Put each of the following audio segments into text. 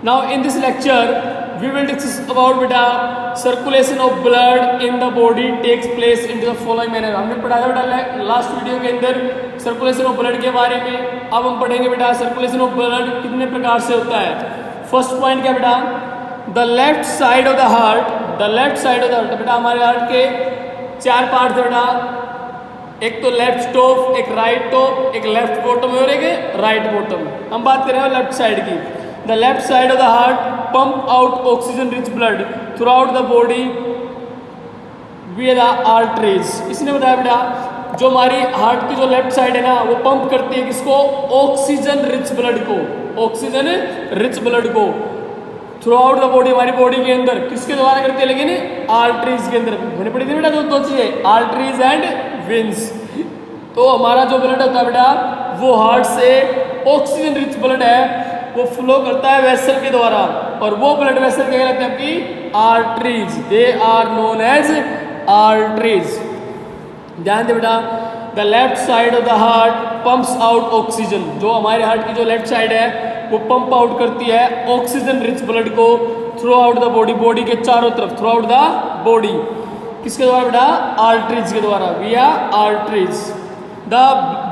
Now in this lecture we will discuss about beta circulation of blood in the body takes place into the following manner. हमने पढ़ाया बेटा last video के अंदर circulation of blood के बारे में. अब हम पढ़ेंगे बेटा सर्कुलेशन ऑफ ब्लड कितने प्रकार से होता है. फर्स्ट पॉइंट क्या बेटा, the left side of the heart. The left side of the heart बेटा हमारे हार्ट के चार पार्ट है बेटा. एक तो लेफ्ट टॉप, एक राइट टॉप, एक लेफ्ट बॉटम और एक राइट बॉटम. हम बात कर रहे हैं लेफ्ट साइड की. The left side of the heart pump out oxygen rich blood throughout the body via the arteries. इसने बताया बेटा जो हमारी हार्ट की जो लेफ्ट साइड है ना वो पंप करती है किसको, ऑक्सीजन रिच ब्लड को. ऑक्सीजन रिच ब्लड को थ्रू आउट द बॉडी, हमारी बॉडी के अंदर किसके द्वारा करती है, लेकिन आर्टरीज के अंदर. मैंने पढ़ी थी बेटा दो चीजें, आर्टरीज एंड वेन्स. तो हमारा जो ब्लड होता है बेटा वो हार्ट से ऑक्सीजन रिच ब्लड है वो फ्लो करता है वेसल के द्वारा, और वो ब्लड वेसल क्या कहलाते हैं आपकी, arteries. They are known as arteries. ध्यान दे बेटा, the left side of the heart pumps out oxygen. जो हमारे हार्ट की जो लेफ्ट साइड है वो पंप आउट करती है ऑक्सीजन रिच ब्लड को through out the body, body के चारों तरफ, थ्रू आउट द बॉडी. किसके द्वारा बेटा, आर्टरीज के द्वारा, via arteries. The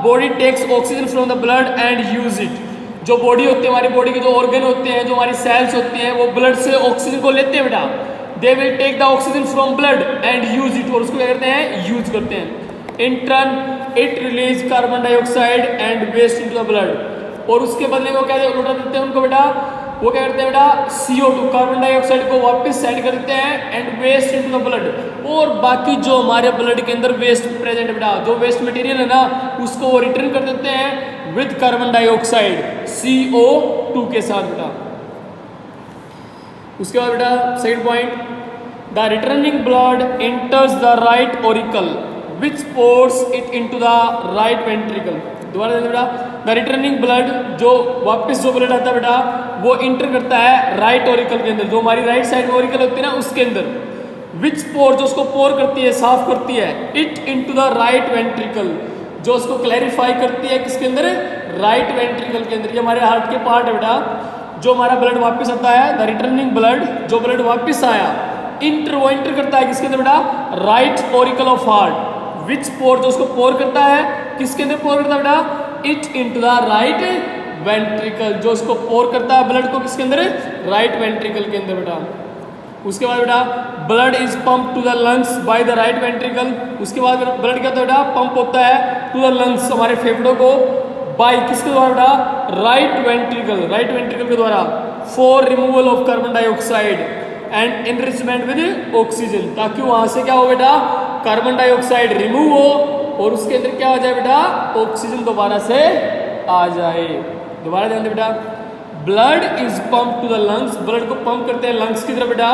body takes oxygen from the blood and use it. जो बॉडी होती है, हमारी बॉडी के जो ऑर्गन होते हैं, जो हमारी सेल्स होती हैं, वो ब्लड से ऑक्सीजन को लेते हैं बेटा. They will take the oxygen from blood and use it, और उसको क्या करते हैं, यूज करते हैं. In turn it release carbon dioxide and waste into the blood. और उसके बदले में वो क्या लौटा देते हैं उनको बेटा, वो क्या करते हैं बेटा, CO2 कार्बन डाइऑक्साइड को वापस सेंड कर देते हैं and waste into the blood. और बाकी जो हमारे ब्लड के अंदर वेस्ट प्रेजेंट बेटा, जो वेस्ट मटेरियल है ना उसको वो रिटर्न कर देते हैं विद कार्बन डाइऑक्साइड CO2 के साथ बेटा. उसके बाद बेटा second point, the returning blood enters the right auricle which pours it into the right ventricle. दोबारा बेटा, द रिटर्निंग ब्लड, जो वापस जो ब्लड आता है बेटा वो इंटर करता है राइट ऑरिकल के अंदर, जो हमारी राइट साइड में ऑरिकल होती है ना उसके अंदर. विच पोर, जो उसको पोर करती है, साफ करती है, it into the right ventricle, जो उसको क्लैरिफाई करती है किसके अंदर, राइट वेंट्रिकल के अंदर. ये हमारे हार्ट के पार्ट है बेटा. जो हमारा ब्लड वापस आता है, द रिटर्निंग ब्लड, जो ब्लड वापस आया, वो इंटर करता है किसके अंदर बेटा, राइट ऑरिकल ऑफ हार्ट. विच पोर, जो उसको पोर करता है, किसके अंदर पोर करता है बेटा, it into the right ventricle, जो उसको पोर करता है ब्लड को किसके अंदर, राइट वेंट्रिकल के अंदर बेटा. उसके बाद बेटा blood is pump to the lungs by the right ventricle. उसके बाद ब्लड क्या होता है बेटा, पंप होता है टू द लंग्स, हमारे फेफड़ों को, बाय किसके द्वारा बेटा, राइट वेंट्रिकल, राइट वेंट्रिकल के द्वारा, for removal of carbon dioxide and enrichment with oxygen, ताकि वहां से क्या हो बेटा, कार्बन डाइऑक्साइड रिमूव हो और उसके अंदर क्या हो जाए बेटा, ऑक्सीजन दोबारा से आ जाए. दोबारा ध्यान दे बेटा, blood is pump to the lungs, blood को पंप करते हैं लंग्स की तरफ बेटा,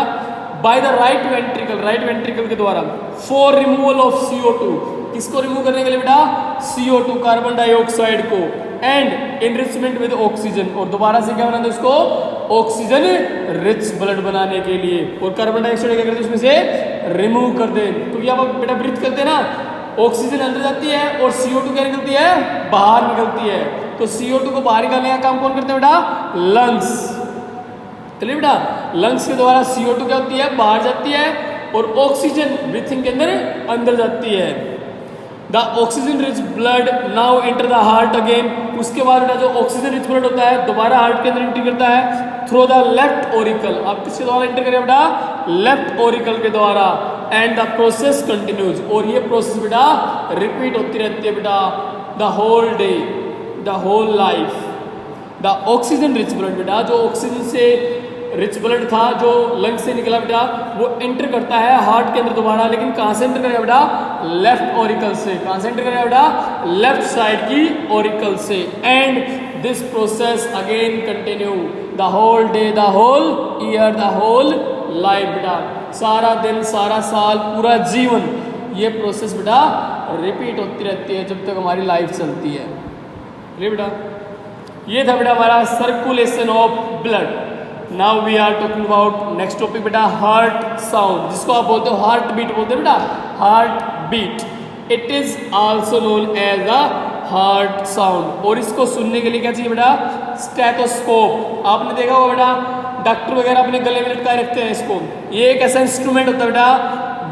by the right ventricle, right ventricle के द्वारा, फॉर रिमूवल ऑफ CO2, किसको रिमूव करने के लिए बेटा, CO2 कार्बन डाइऑक्साइड को, एंड एनरिचमेंट विद ऑक्सीजन, और दोबारा से क्या बनाते हैं उसको, ऑक्सीजन रिच ब्लड बनाने के लिए, और कार्बन डाइऑक्साइड क्या करते हैं उसमें से रिमूव कर दे. तो क्या आप बेटा ब्रीथ करते हैं ना, ऑक्सीजन अंदर जाती है और CO2 क्या निकलती है, बाहर निकलती है. तो CO2 को बाहर निकालने का काम कौन करते हैं बेटा, लंग्स. चलिए बेटा, लंग्स के द्वारा CO2 क्या होती है, बाहर जाती है, और ऑक्सीजन ब्रीथिंग के अंदर जाती है. The oxygen rich blood now enter the heart again. उसके बाद बेटा जो ऑक्सीजन रिच ब्लड होता है दोबारा हार्ट के अंदर एंट्री करता है थ्रू द लेफ्ट ऑरिकल. आप किसके द्वारा एंटर करें बेटा, लेफ्ट ऑरिकल के द्वारा, एंड द प्रोसेस कंटिन्यूज, और ये प्रोसेस बेटा रिपीट होती रहती है बेटा the whole day, the whole life. The oxygen rich blood बेटा, जो ऑक्सीजन से रिच ब्लड था जो लंग से निकला बेटा, वो एंटर करता है हार्ट के अंदर दोबारा, लेकिन कहाँ से एंटर करेगा बेटा, लेफ्ट ऑरिकल से. कहाँ से एंटर करेगा बेटा, लेफ्ट साइड की ऑरिकल से. And this process again continue the whole day, the whole year, the whole life बेटा, सारा दिन, सारा साल, पूरा जीवन ये प्रोसेस बेटा रिपीट होती रहती है जब तक हमारी लाइफ चलती है. बेटा ये था बेटा हमारा circulation of blood. Now we are talking about next topic बेटा, हार्ट साउंड, जिसको आप बोलते हो हार्ट बीट बोलते हैं बेटा, heart beat. It is also known as a heart sound. और इसको सुनने के लिए क्या चाहिए बेटा, स्टेथोस्कोप. आपने देखा होगा बेटा डॉक्टर वगैरह अपने गले में लटकाए रखते हैं इसको। ये एक ऐसा इंस्ट्रूमेंट होता है बेटा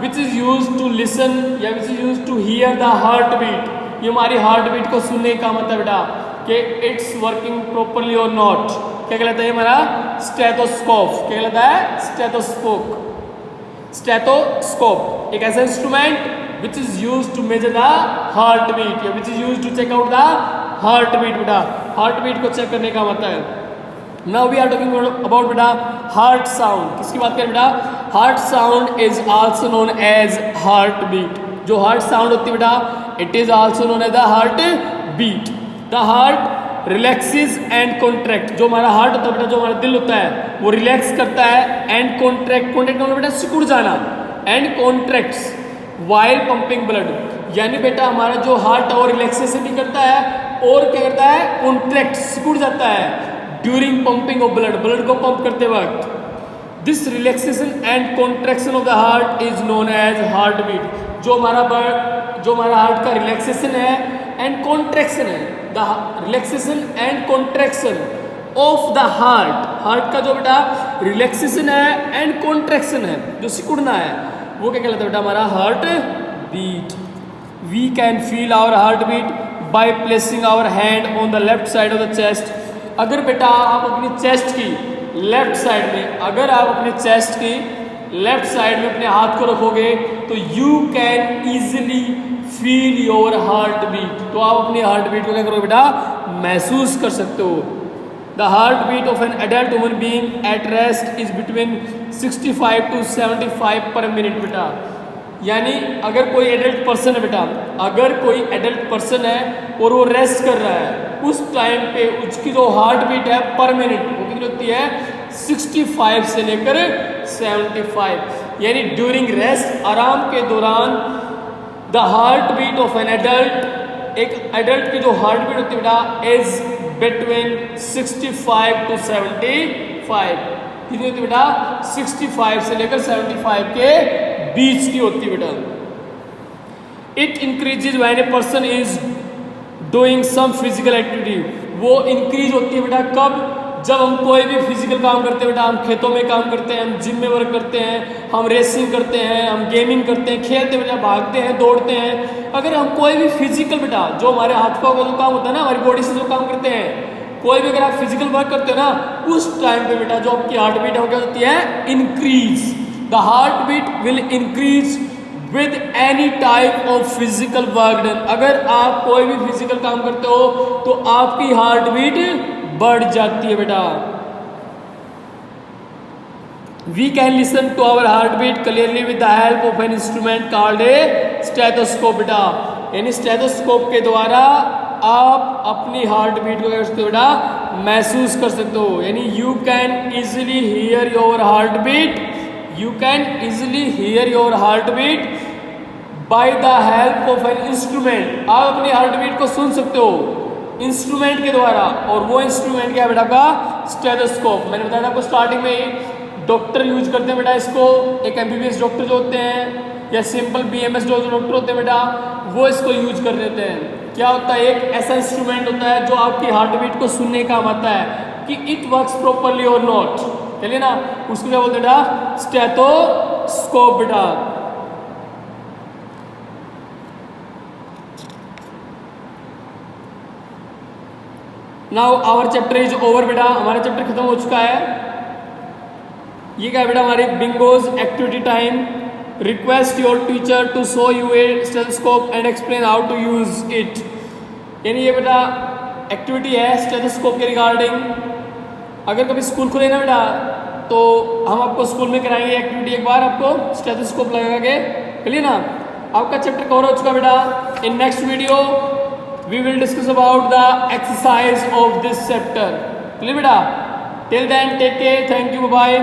which is use to listen या which is use to hear the heart beat. ये हमारी हार्ट बीट को सुनने का मतलब बेटा कि इट्स वर्किंग प्रॉपरली और नॉट। क्या कहलाता है हमारा स्टेथोस्कोप। क्या कहलाता है स्टेथोस्कोप। स्टेथोस्कोप एक ऐसा instrument which is use to measure the heart beat या which is use to check out the heart beat. बेटा हार्ट बीट को चेक करने का मतलब है। Now we are talking about बेटा हार्ट साउंड। किसकी बात करें बेटा? Heart sound is also known as heart beat. जो हार्ट साउंड होती है बेटा it is also known as the heart beat. The heart relaxes and contract. जो हमारा हार्ट होता है बेटा, जो हमारा दिल होता है वो रिलैक्स करता है एंड कॉन्ट्रैक्ट। कॉन्ट्रैक्ट मतलब बेटा सिकुड़ जाना and contracts while pumping blood. यानी बेटा हमारा जो हार्ट है वो रिलैक्सेशन भी करता है और क्या करता है कॉन्ट्रैक्ट सिकुड़ जाता है during pumping of blood. Blood को पंप करते वक्त this relaxation and contraction of the heart is known as heart beat. जो हमारा हार्ट का रिलैक्सेशन है एंड कॉन्ट्रैक्शन है, the relaxation and contraction of the heart का जो बेटा रिलैक्सेशन है एंड कॉन्ट्रैक्शन है जो सिकुड़ना है वो क्या कहलाता है बेटा हमारा heartbeat. We can feel our heart beat by placing our hand on the left side of the chest. अगर बेटा आप अपनी चेस्ट की लेफ्ट साइड में, अगर आप अपने चेस्ट की लेफ्ट साइड में अपने हाथ को रखोगे तो you can easily feel your heart beat. तो आप अपनी हार्ट बीट को क्या करोगे बेटा महसूस कर सकते हो। The heart beat of an adult human being at rest is between 65 to 75 पर मिनट बेटा। यानी अगर कोई एडल्ट पर्सन है बेटा, अगर कोई एडल्ट पर्सन है और वो रेस्ट कर रहा है उस टाइम पे उसकी जो हार्ट बीट है पर मिनट वो कितनी होती है 65 से लेकर 75। यानी ड्यूरिंग रेस्ट आराम के दौरान the heart beat of an adult, एक एडल्ट की जो हार्ट बीट होती है बेटा इज बिटवीन 65 to 75। कितनी होती है बेटा 65 से लेकर 75 के बीच की होती है बेटा। It increases when a person is doing some physical activity. वो इंक्रीज होती है बेटा कब? जब हम कोई भी फिजिकल काम करते हैं बेटा, हम खेतों में काम करते हैं, हम जिम में वर्क करते हैं, हम रेसिंग करते हैं, हम गेमिंग करते हैं, खेलते बेटा, भागते हैं, दौड़ते हैं। अगर हम कोई भी फिजिकल बेटा जो हमारे हाथ पाँव का जो काम होता है ना, हमारी बॉडी से जो काम करते हैं, कोई भी अगर आप फिजिकल वर्क करते हो ना उस टाइम पे बेटा जो आपकी हार्ट बीट है वो क्या होती है increase. The heart beat will increase with any type of physical work done. अगर आप कोई भी फिजिकल काम करते हो तो आपकी हार्ट बीट बढ़ जाती है बेटा। We can listen to our heart beat clearly with the help of an instrument called a stethoscope बेटा। यानी स्टेथोस्कोप के द्वारा आप अपनी हार्ट बीट को क्या कर सकते हो बेटा महसूस कर सकते हो। यानी you can easily hear your heart beat, you can easily hear your heartbeat by the help of an instrument। आप अपनी हार्ट बीट को सुन सकते हो इंस्ट्रूमेंट के द्वारा, और वो इंस्ट्रूमेंट क्या है बेटा का स्टेथोस्कोप। मैंने बताया था आपको स्टार्टिंग में ही डॉक्टर यूज करते हैं बेटा इसको। एक एमबीबीएस डॉक्टर जो होते हैं या सिंपल बीएमएस जो डॉक्टर होते हैं बेटा वो इसको यूज कर लेते हैं। क्या होता है एक ऐसा इंस्ट्रूमेंट होता है जो आपकी हार्ट बीट को सुनने का आता है कि इट वर्क्स प्रॉपरली और नॉट। चलिए ना उसको क्या बोलते हैं बेटा स्टेथोस्कोप बेटा। Now our chapter is over बेटा। हमारा चैप्टर खत्म हो चुका है। ये क्या है बेटा हमारी bingos activity time. Request your teacher to show you a stethoscope and explain how to use it. यानी ये बेटा एक्टिविटी है स्टेथोस्कोप के रिगार्डिंग। अगर कभी स्कूल खुले ना बेटा तो हम आपको स्कूल में कराएंगे एक्टिविटी एक बार आपको स्टेथोस्कोप लगा के। चलिए ना आपका चैप्टर कवर हो चुका बेटा। In next video we will discuss about the exercise of this chapter. चलिए बेटा till then take care, thank you, bye.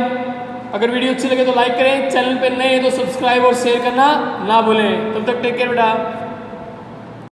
अगर वीडियो अच्छी लगे तो लाइक करें, चैनल पर नए हैं तो सब्सक्राइब और शेयर करना ना भूलें। तब तक टेक केयर बेटा।